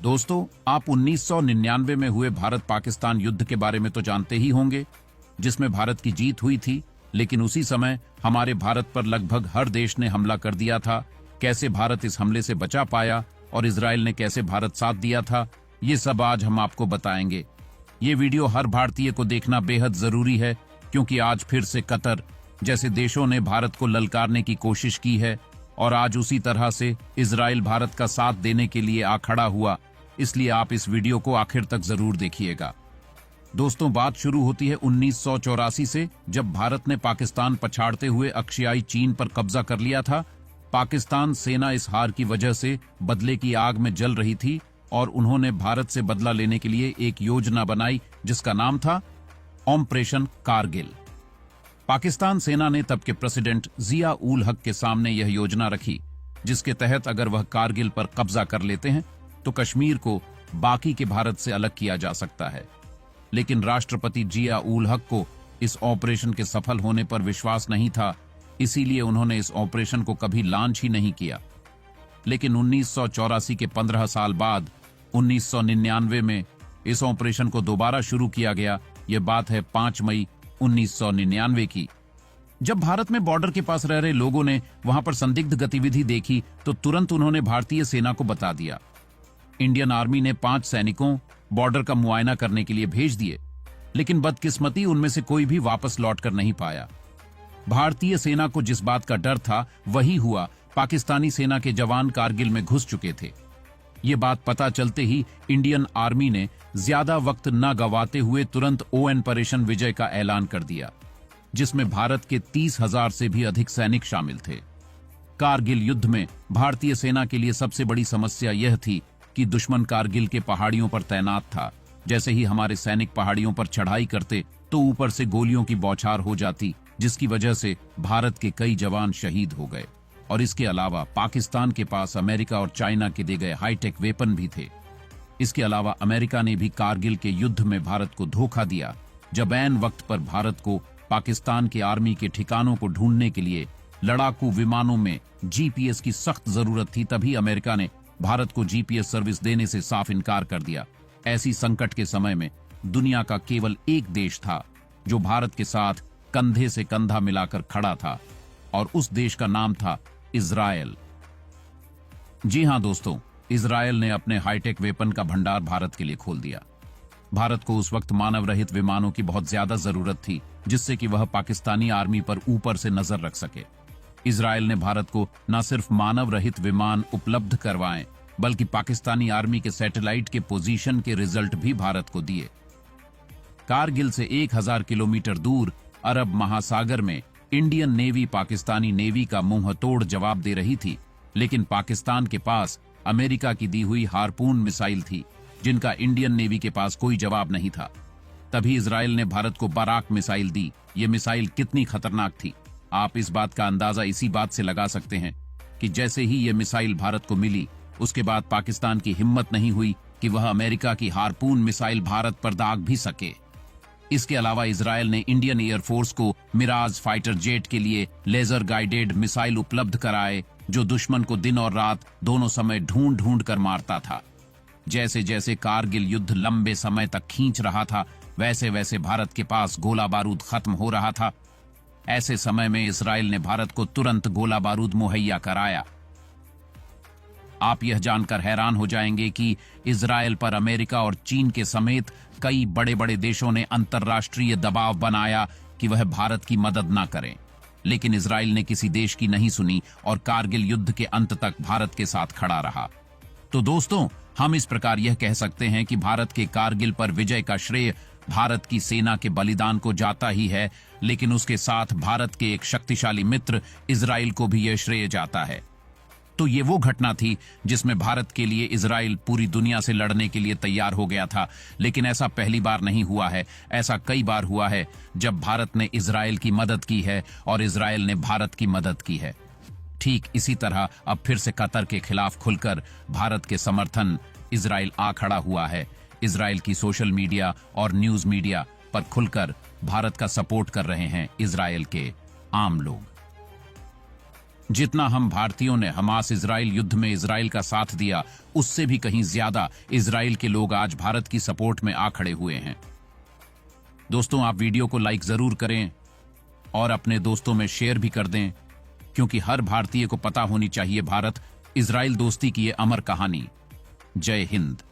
दोस्तों, आप 1999 में हुए भारत पाकिस्तान युद्ध के बारे में तो जानते ही होंगे, जिसमें भारत की जीत हुई थी। लेकिन उसी समय हमारे भारत पर लगभग हर देश ने हमला कर दिया था। कैसे भारत इस हमले से बचा पाया और इजराइल ने कैसे भारत साथ दिया था, ये सब आज हम आपको बताएंगे। ये वीडियो हर भारतीय को देखना बेहद जरूरी है, क्योंकि आज फिर से कतर जैसे देशों ने भारत को ललकारने की कोशिश की है और आज उसी तरह से इजराइल भारत का साथ देने के लिए आ खड़ा हुआ। इसलिए आप इस वीडियो को आखिर तक जरूर देखिएगा। दोस्तों, बात शुरू होती है 1984 से, जब भारत ने पाकिस्तान पछाड़ते हुए अक्सियाई चीन पर कब्जा कर लिया था। पाकिस्तान सेना इस हार की वजह से बदले की आग में जल रही थी और उन्होंने भारत से बदला लेने के लिए एक योजना बनाई, जिसका नाम था ऑपरेशन कारगिल। पाकिस्तान सेना ने तब के प्रेसिडेंट जिया उल हक के सामने यह योजना रखी, जिसके तहत अगर वह कारगिल पर कब्जा कर लेते हैं तो कश्मीर को बाकी के भारत से अलग किया जा सकता है। लेकिन राष्ट्रपति जिया उल हक को इस ऑपरेशन के सफल होने पर विश्वास नहीं था, इसीलिए उन्होंने इस ऑपरेशन को कभी लॉन्च ही नहीं किया। लेकिन 1984 के 15 साल बाद 1999 में इस ऑपरेशन को दोबारा शुरू किया गया। यह बात है 5 मई 1999 की। जब भारत में बॉर्डर के पास रह रहे लोगों ने वहां पर संदिग्ध गतिविधि देखी तो तुरंत उन्होंने भारतीय सेना को बता दिया। इंडियन आर्मी ने 5 सैनिकों बॉर्डर का मुआयना करने के लिए भेज दिए, लेकिन बदकिस्मती उनमें से कोई भी वापस लौटकर नहीं पाया। भारतीय सेना को जिस बात का डर था वही हुआ। पाकिस्तानी सेना के जवान कारगिल में घुस चुके थे। ये बात पता चलते ही इंडियन आर्मी ने ज्यादा वक्त न गवाते हुए तुरंत ऑपरेशन विजय का ऐलान कर दिया, जिसमें भारत के 30,000 से भी अधिक सैनिक शामिल थे। कारगिल युद्ध में भारतीय सेना के लिए सबसे बड़ी समस्या यह थी कि दुश्मन कारगिल के पहाड़ियों पर तैनात था। जैसे ही हमारे सैनिक पहाड़ियों पर चढ़ाई करते तो ऊपर से गोलियों की बौछार हो जाती, जिसकी वजह से भारत के कई जवान शहीद हो गए। और इसके अलावा पाकिस्तान के पास अमेरिका और चाइना के दिए गए हाईटेक वेपन भी थे। इसके अलावा अमेरिका ने भी कारगिल के युद्ध में भारत को धोखा दिया। जब ऐन वक्त पर भारत को पाकिस्तान की आर्मी के ठिकानों को ढूंढने के लिए लड़ाकू विमानों में जीपीएस की सख्त जरूरत थी, तभी अमेरिका ने भारत को जीपीएस सर्विस देने से साफ इनकार कर दिया। ऐसी संकट के समय में दुनिया का केवल एक देश था जो भारत के साथ कंधे से कंधा मिलाकर खड़ा था, और उस देश का नाम था इजराइल। जी हां दोस्तों, इजराइल ने अपने हाईटेक वेपन का भंडार भारत के लिए खोल दिया। भारत को उस वक्त मानव रहित विमानों की बहुत ज्यादा जरूरत थी, जिससे कि वह पाकिस्तानी आर्मी पर ऊपर से नजर रख सके। इजराइल ने भारत को न सिर्फ मानव रहित विमान उपलब्ध करवाएं, बल्कि पाकिस्तानी आर्मी के सैटेलाइट के पोजीशन के रिजल्ट भी भारत को दिए। कारगिल से 1000 किलोमीटर दूर अरब महासागर में इंडियन नेवी पाकिस्तानी नेवी का मुंह तोड़ जवाब दे रही थी, लेकिन पाकिस्तान के पास अमेरिका की दी हुई हार्पून मिसाइल थी, जिनका इंडियन नेवी के पास कोई जवाब नहीं था। तभी इजराइल ने भारत को बाराक मिसाइल दी। ये मिसाइल कितनी खतरनाक थी, आप इस बात का अंदाजा इसी बात से लगा सकते हैं कि जैसे ही ये मिसाइल भारत को मिली, उसके बाद पाकिस्तान की हिम्मत नहीं हुई कि वह अमेरिका की हार्पून मिसाइल भारत पर दाग भी सके। इसके अलावा इजराइल ने इंडियन एयरफोर्स को मिराज फाइटर जेट के लिए लेजर गाइडेड मिसाइल उपलब्ध कराए, जो दुश्मन को दिन और रात दोनों समय ढूंढ ढूंढ कर मारता था। जैसे जैसे कारगिल युद्ध लंबे समय तक खींच रहा था, वैसे वैसे भारत के पास गोला बारूद खत्म हो रहा था। ऐसे समय में इजराइल ने भारत को तुरंत गोला बारूद मुहैया कराया। आप यह जानकर हैरान हो जाएंगे कि इजराइल पर अमेरिका और चीन के समेत कई बड़े बड़े देशों ने अंतर्राष्ट्रीय दबाव बनाया कि वह भारत की मदद न करें। लेकिन इजराइल ने किसी देश की नहीं सुनी और कारगिल युद्ध के अंत तक भारत के साथ खड़ा रहा। तो दोस्तों, हम इस प्रकार यह कह सकते हैं कि भारत के कारगिल पर विजय का श्रेय भारत की सेना के बलिदान को जाता ही है, लेकिन उसके साथ भारत के एक शक्तिशाली मित्र इजराइल को भी यह श्रेय जाता है। तो ये वो घटना थी जिसमें भारत के लिए इजराइल पूरी दुनिया से लड़ने के लिए तैयार हो गया था। लेकिन ऐसा पहली बार नहीं हुआ है, ऐसा कई बार हुआ है जब भारत ने इजराइल की मदद की है और इजराइल ने भारत की मदद की है। ठीक इसी तरह अब फिर से कतर के खिलाफ खुलकर भारत के समर्थन इजराइल आ खड़ा हुआ है। इजराइल की सोशल मीडिया और न्यूज मीडिया पर खुलकर भारत का सपोर्ट कर रहे हैं इजराइल के आम लोग। जितना हम भारतीयों ने हमास इजराइल युद्ध में इजराइल का साथ दिया, उससे भी कहीं ज्यादा इजराइल के लोग आज भारत की सपोर्ट में आ खड़े हुए हैं। दोस्तों, आप वीडियो को लाइक जरूर करें और अपने दोस्तों में शेयर भी कर दें, क्योंकि हर भारतीय को पता होनी चाहिए भारत इजराइल दोस्ती की ये अमर कहानी। जय हिंद।